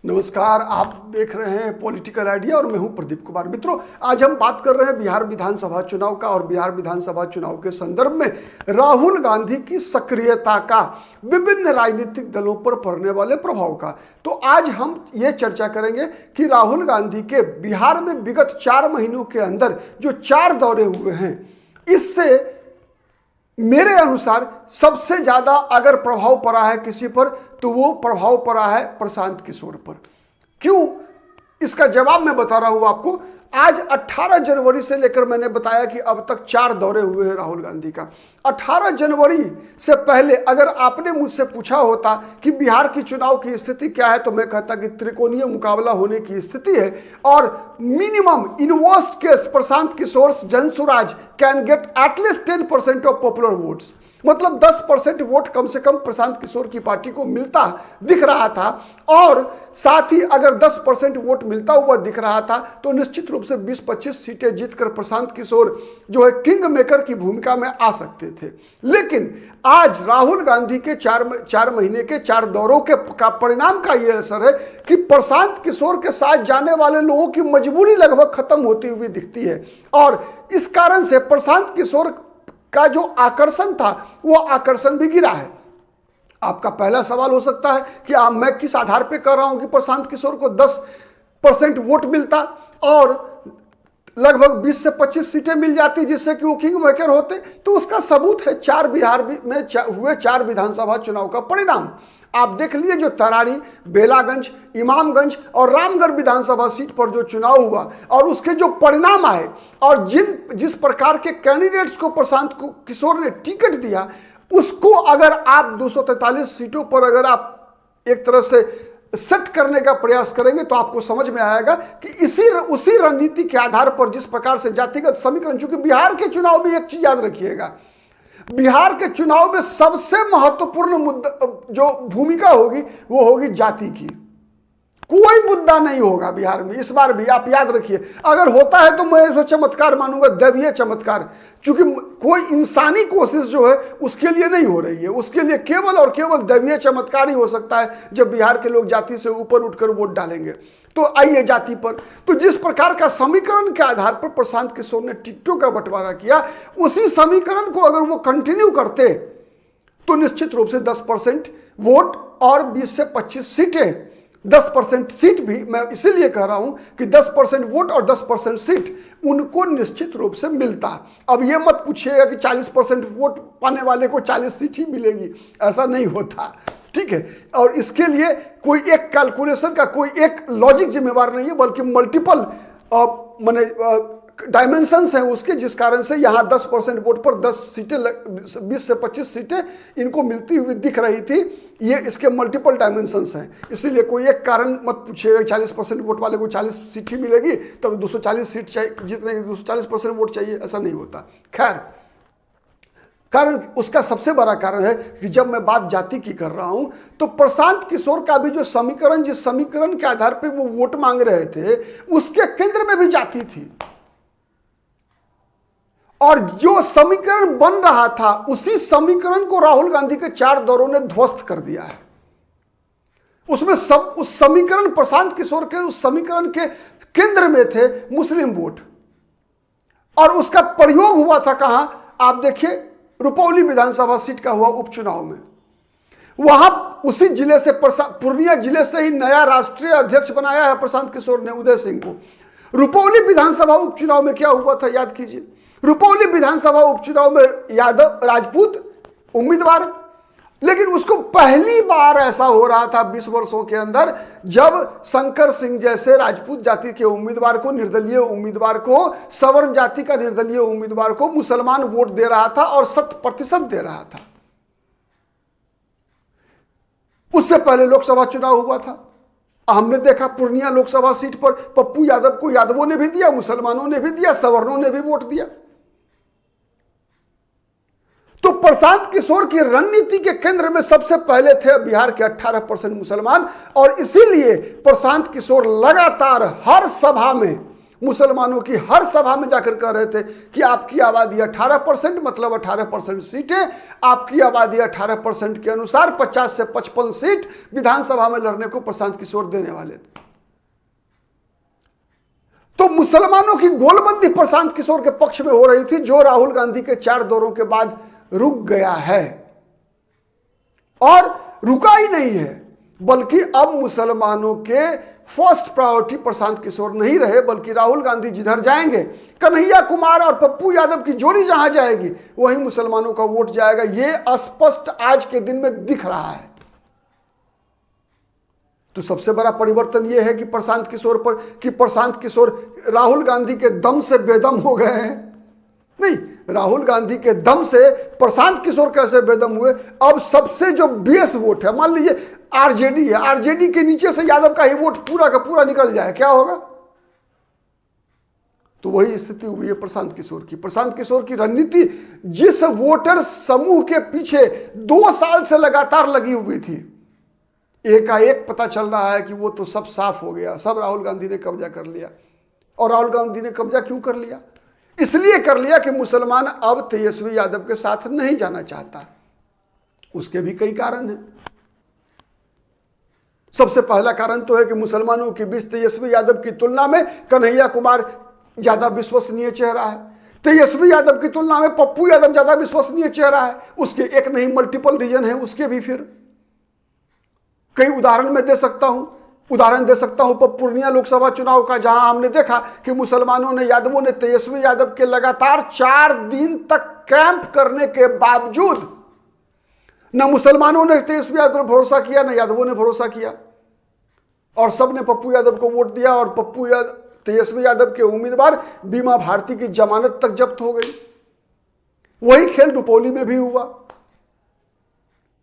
नमस्कार, आप देख रहे हैं पॉलिटिकल आइडिया और मैं हूं प्रदीप कुमार। मित्रों, आज हम बात कर रहे हैं बिहार विधानसभा चुनाव का और बिहार विधानसभा चुनाव के संदर्भ में राहुल गांधी की सक्रियता का विभिन्न राजनीतिक दलों पर पड़ने वाले प्रभाव का। तो आज हम ये चर्चा करेंगे कि राहुल गांधी के बिहार में विगत 4 महीनों के अंदर जो 4 दौरे हुए हैं, इससे मेरे अनुसार सबसे ज्यादा अगर प्रभाव पड़ा है किसी पर तो वो प्रभाव पड़ा है प्रशांत किशोर पर। क्यों? इसका जवाब मैं बता रहा हूं आपको। आज 18 जनवरी से लेकर मैंने बताया कि अब तक 4 दौरे हुए हैं राहुल गांधी का। 18 जनवरी से पहले अगर आपने मुझसे पूछा होता कि बिहार की चुनाव की स्थिति क्या है, तो मैं कहता कि त्रिकोणीय मुकाबला होने की स्थिति है और minimum in worst case Prashant Kishor Jan Suraaj can get at least 10% of popular votes, मतलब 10% वोट कम से कम प्रशांत किशोर की पार्टी को मिलता दिख रहा था। और साथ ही अगर 10% वोट मिलता हुआ दिख रहा था तो निश्चित रूप से 20-25 सीटें जीतकर प्रशांत किशोर जो है किंग मेकर की भूमिका में आ सकते थे। लेकिन आज राहुल गांधी के 4 महीने के 4 दौरों का परिणाम का यह असर है कि प्रशांत किशोर के साथ जाने वाले लोगों की मजबूरी लगभग खत्म होती हुई दिखती है और इस कारण से प्रशांत किशोर का जो आकर्षण था वो आकर्षण भी गिरा है। आपका पहला सवाल हो सकता है कि मैं किस आधार पे कर रहा हूं कि प्रशांत किशोर को 10% वोट मिलता और लगभग 20 से 25 सीटें मिल जाती जिससे कि वो किंग मेकर होते। तो उसका सबूत है बिहार में हुए 4 विधानसभा चुनाव का परिणाम। आप देख लिए जो तरारी, बेलागंज, इमामगंज और रामगढ़ विधानसभा सीट पर जो चुनाव हुआ और उसके जो परिणाम आए और जिस प्रकार के कैंडिडेट्स को प्रशांत किशोर ने टिकट दिया, उसको अगर आप 243 सीटों पर अगर आप एक तरह से सेट करने का प्रयास करेंगे तो आपको समझ में आएगा कि उसी रणनीति के आधार पर जिस प्रकार से जातिगत समीकरण, चूंकि बिहार के चुनाव में एक चीज याद रखिएगा, बिहार के चुनाव में सबसे महत्वपूर्ण मुद्दा जो भूमिका होगी वो होगी जाति की। कोई मुद्दा नहीं होगा बिहार में इस बार भी, आप याद रखिए। अगर होता है तो मैं इसको चमत्कार मानूंगा, दैवीय चमत्कार, क्योंकि कोई इंसानी कोशिश जो है उसके लिए नहीं हो रही है। उसके लिए केवल और केवल दैवीय चमत्कार ही हो सकता है जब बिहार के लोग जाति से ऊपर उठकर वोट डालेंगे। तो आइए जाति पर, तो जिस प्रकार का समीकरण के आधार पर प्रशांत किशोर ने टिकटों का बंटवारा किया, उसी समीकरण को अगर वो कंटिन्यू करते तो निश्चित रूप से 10% वोट और 20 से 25 सीटें, 10% सीट भी मैं इसीलिए कह रहा हूं कि 10% वोट और 10% सीट उनको निश्चित रूप से मिलता। अब यह मत पूछिएगा कि 40% वोट पाने वाले को 40 सीट ही मिलेगी, ऐसा नहीं होता, ठीक है। और इसके लिए कोई एक कैलकुलेशन का कोई एक लॉजिक जिम्मेवार नहीं है, बल्कि मल्टीपल डायमेंशंस हैं उसके, जिस कारण से यहाँ 10% वोट पर 10 सीटें, 20 से 25 सीटें इनको मिलती हुई दिख रही थी। ये इसके मल्टीपल डायमेंशंस हैं, इसीलिए कोई एक कारण मत पूछिएगा 40% वोट वाले को 40 सीट ही मिलेगी तब 240 सीट चाहिए, जीतने के 240% वोट चाहिए, ऐसा नहीं होता। खैर, कारण उसका सबसे बड़ा कारण है कि जब मैं बात जाति की कर रहा हूं तो प्रशांत किशोर का भी जो समीकरण, जिस समीकरण के आधार पर वो वोट मांग रहे थे, उसके केंद्र में भी जाति थी और जो समीकरण बन रहा था उसी समीकरण को राहुल गांधी के 4 दौरों ने ध्वस्त कर दिया है। उसमें उस समीकरण, प्रशांत किशोर के उस समीकरण के केंद्र में थे मुस्लिम वोट और उसका प्रयोग हुआ था कहां? आप देखिए, रुपौली विधानसभा सीट का हुआ उपचुनाव में। वहां उसी जिले से, पूर्णिया जिले से ही नया राष्ट्रीय अध्यक्ष बनाया है प्रशांत किशोर ने उदय सिंह को। रुपौली विधानसभा उपचुनाव में क्या हुआ था याद कीजिए। रुपौली विधानसभा उपचुनाव में यादव राजपूत उम्मीदवार, लेकिन उसको पहली बार ऐसा हो रहा था 20 वर्षों के अंदर जब शंकर सिंह जैसे राजपूत जाति के उम्मीदवार को, निर्दलीय उम्मीदवार को, सवर्ण जाति का निर्दलीय उम्मीदवार को मुसलमान वोट दे रहा था और 100% दे रहा था। उससे पहले लोकसभा चुनाव हुआ था, हमने देखा पूर्णिया लोकसभा सीट पर पप्पू यादव को यादवों ने भी दिया, मुसलमानों ने भी दिया, सवर्णों ने भी वोट दिया। तो प्रशांत किशोर की रणनीति के केंद्र में सबसे पहले थे बिहार के 18% मुसलमान और इसीलिए प्रशांत किशोर लगातार हर सभा में मुसलमानों की हर सभा में जाकर कह रहे थे कि आपकी आबादी 18%, मतलब 18% सीटें, आपकी आबादी 18% के अनुसार 50 से 55 सीट विधानसभा में लड़ने को प्रशांत किशोर देने वाले थे। तो मुसलमानों की गोलबंदी प्रशांत किशोर के पक्ष में हो रही थी, जो राहुल गांधी के 4 दौरों के बाद रुक गया है। और रुका ही नहीं है, बल्कि अब मुसलमानों के फर्स्ट प्रायोरिटी प्रशांत किशोर नहीं रहे, बल्कि राहुल गांधी जिधर जाएंगे, कन्हैया कुमार और पप्पू यादव की जोड़ी जहां जाएगी वहीं मुसलमानों का वोट जाएगा। यह स्पष्ट आज के दिन में दिख रहा है। तो सबसे बड़ा परिवर्तन यह है कि प्रशांत किशोर राहुल गांधी के दम से बेदम हो गए हैं। नहीं, राहुल गांधी के दम से प्रशांत किशोर कैसे बेदम हुए? अब सबसे जो बेस वोट है, मान लीजिए आरजेडी है, आरजेडी के नीचे से यादव का ही वोट पूरा का पूरा निकल जाए, क्या होगा? तो वही स्थिति हुई है प्रशांत किशोर की। प्रशांत किशोर की रणनीति जिस वोटर समूह के पीछे 2 साल से लगातार लगी हुई थी, एकाएक पता चल रहा है कि वो तो सब साफ हो गया, सब राहुल गांधी ने कब्जा कर लिया। और राहुल गांधी ने कब्जा क्यों कर लिया? इसलिए कर लिया कि मुसलमान अब तेजस्वी यादव के साथ नहीं जाना चाहता। उसके भी कई कारण हैं। सबसे पहला कारण तो है कि मुसलमानों के बीच तेजस्वी यादव की तुलना में कन्हैया कुमार ज्यादा विश्वसनीय चेहरा है, तेजस्वी यादव की तुलना में पप्पू यादव ज्यादा विश्वसनीय चेहरा है। उसके एक नहीं मल्टीपल रीजन है उसके भी। फिर कई उदाहरण मैं दे सकता हूं, पूर्णिया लोकसभा चुनाव का, जहां हमने देखा कि मुसलमानों ने, यादवों ने तेजस्वी यादव के लगातार 4 दिन तक कैंप करने के बावजूद न मुसलमानों ने तेजस्वी यादव पर भरोसा किया, न यादवों ने भरोसा किया, और सबने पप्पू यादव को वोट दिया। और तेजस्वी यादव के उम्मीदवार बीमा भारती की जमानत तक जब्त हो गई। वही खेल रुपौली में भी हुआ।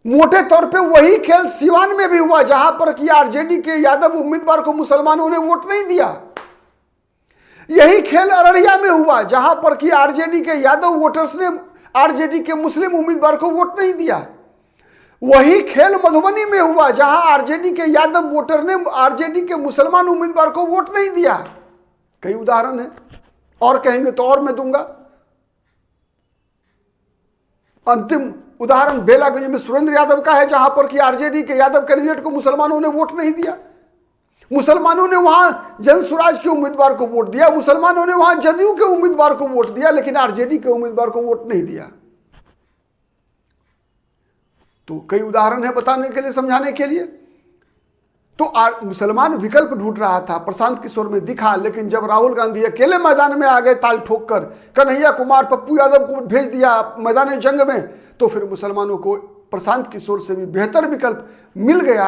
मोटे तौर पे वही खेल सीवान में भी हुआ, जहां पर कि आरजेडी के यादव उम्मीदवार को मुसलमानों ने वोट नहीं दिया। यही खेल अररिया में हुआ, जहां पर कि आरजेडी के यादव वोटर्स ने आरजेडी के मुस्लिम उम्मीदवार को वोट नहीं दिया। वही खेल मधुबनी में हुआ, जहां आरजेडी के यादव वोटर ने आरजेडी के मुसलमान उम्मीदवार को वोट नहीं दिया। कई उदाहरण है, और कहेंगे तो और मैं दूंगा। अंतिम उदाहरण बेलागंज में सुरेंद्र यादव का है, जहां पर कि आरजेडी के यादव कैंडिडेट को मुसलमानों ने वोट नहीं दिया। मुसलमानों ने वहां जनसुराज के उम्मीदवार को वोट दिया, मुसलमानों ने वहां जदयू के उम्मीदवार को वोट दिया, लेकिन आरजेडी के उम्मीदवार को वोट नहीं दिया। तो कई उदाहरण है बताने के लिए, समझाने के लिए। तो मुसलमान विकल्प ढूंढ रहा था, प्रशांत किशोर में दिखा, लेकिन जब राहुल गांधी अकेले मैदान में आ गए ताल ठोक कर, कन्हैया कुमार पप्पू यादव को भेज दिया मैदान जंग में, तो फिर मुसलमानों को प्रशांत किशोर से भी बेहतर विकल्प मिल गया।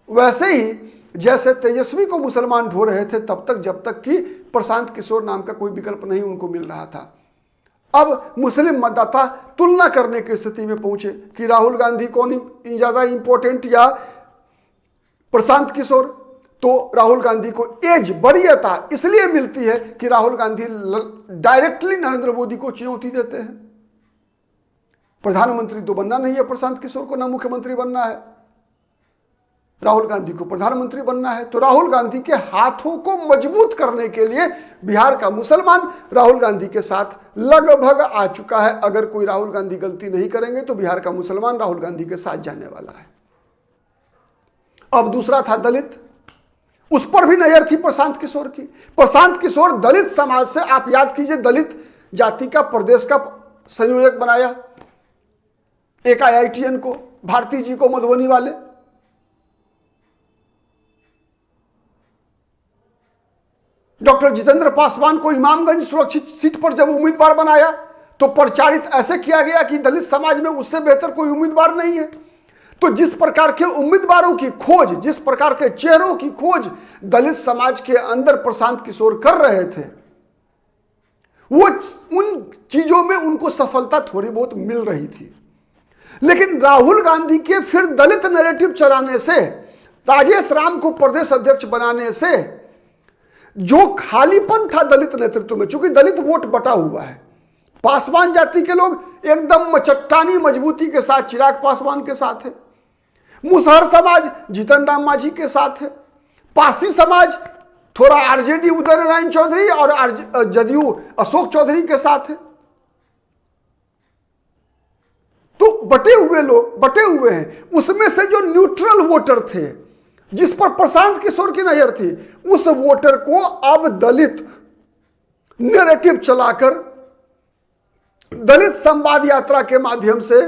वैसे ही जैसे तेजस्वी को मुसलमान ढो रहे थे तब तक, जब तक कि प्रशांत किशोर नाम का कोई विकल्प नहीं उनको मिल रहा था। अब मुस्लिम मतदाता तुलना करने की स्थिति में पहुंचे कि राहुल गांधी कौन ज्यादा इंपॉर्टेंट या प्रशांत किशोर। तो राहुल गांधी को एज, वरीयता इसलिए मिलती है कि राहुल गांधी डायरेक्टली नरेंद्र मोदी को चुनौती देते हैं। प्रधानमंत्री तो बनना नहीं है प्रशांत किशोर को, ना मुख्यमंत्री बनना है। राहुल गांधी को प्रधानमंत्री बनना है। तो राहुल गांधी के हाथों को मजबूत करने के लिए बिहार का मुसलमान राहुल गांधी के साथ लगभग आ चुका है। अगर कोई राहुल गांधी गलती नहीं करेंगे तो बिहार का मुसलमान राहुल गांधी के साथ जाने वाला है। अब दूसरा था दलित, उस पर भी नजर थी प्रशांत किशोर की। प्रशांत किशोर दलित समाज से, आप याद कीजिए, दलित जाति का प्रदेश का संयोजक बनाया एक IITN को, भारती जी को मधुबनी वाले। डॉक्टर जितेंद्र पासवान को इमामगंज सुरक्षित सीट पर जब उम्मीदवार बनाया तो प्रचारित ऐसे किया गया कि दलित समाज में उससे बेहतर कोई उम्मीदवार नहीं है। तो जिस प्रकार के उम्मीदवारों की खोज, जिस प्रकार के चेहरों की खोज दलित समाज के अंदर प्रशांत किशोर कर रहे थे, वो उन चीजों में उनको सफलता थोड़ी बहुत मिल रही थी। लेकिन राहुल गांधी के फिर दलित नैरेटिव चलाने से, राजेश राम को प्रदेश अध्यक्ष बनाने से जो खालीपन था दलित नेतृत्व में, चूंकि दलित वोट बटा हुआ है, पासवान जाति के लोग एकदम चट्टानी मजबूती के साथ चिराग पासवान के साथ है, मुसहर समाज जीतन राम मांझी के साथ है, पासी समाज थोड़ा आरजेडी उदय नारायण चौधरी और जदयू अशोक चौधरी के साथ है। तो बटे हुए लोग बटे हुए हैं। उसमें से जो न्यूट्रल वोटर थे, जिस पर प्रशांत किशोर की नजर थी, उस वोटर को अब दलित नैरेटिव चलाकर, दलित संवाद यात्रा के माध्यम से,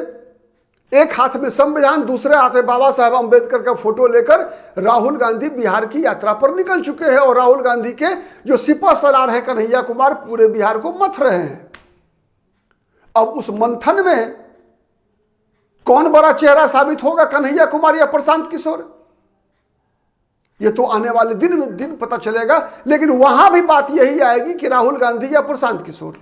एक हाथ में संविधान, दूसरे हाथ में बाबा साहब अंबेडकर का फोटो लेकर राहुल गांधी बिहार की यात्रा पर निकल चुके हैं। और राहुल गांधी के जो सिपा सलार है कन्हैया कुमार, पूरे बिहार को मथ रहे हैं। अब उस मंथन में कौन बड़ा चेहरा साबित होगा, कन्हैया कुमार या प्रशांत किशोर, ये तो आने वाले दिन पता चलेगा। लेकिन वहां भी बात यही आएगी कि राहुल गांधी या प्रशांत किशोर।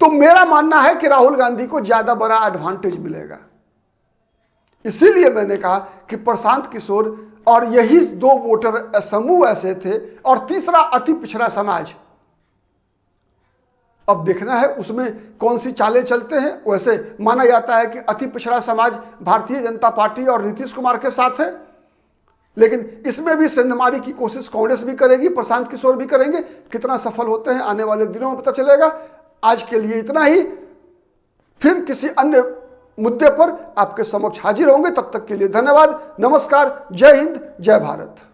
तो मेरा मानना है कि राहुल गांधी को ज्यादा बड़ा एडवांटेज मिलेगा। इसीलिए मैंने कहा कि प्रशांत किशोर और यही दो वोटर समूह ऐसे थे, और तीसरा अति पिछड़ा समाज। अब देखना है उसमें कौन सी चालें चलते हैं। वैसे माना जाता है कि अति पिछड़ा समाज भारतीय जनता पार्टी और नीतीश कुमार के साथ है, लेकिन इसमें भी सेंधमारी की कोशिश कांग्रेस भी करेगी, प्रशांत किशोर भी करेंगे। कितना सफल होते हैं आने वाले दिनों में पता चलेगा। आज के लिए इतना ही, फिर किसी अन्य मुद्दे पर आपके समक्ष हाजिर होंगे। तब तक के लिए धन्यवाद, नमस्कार, जय हिंद, जय भारत।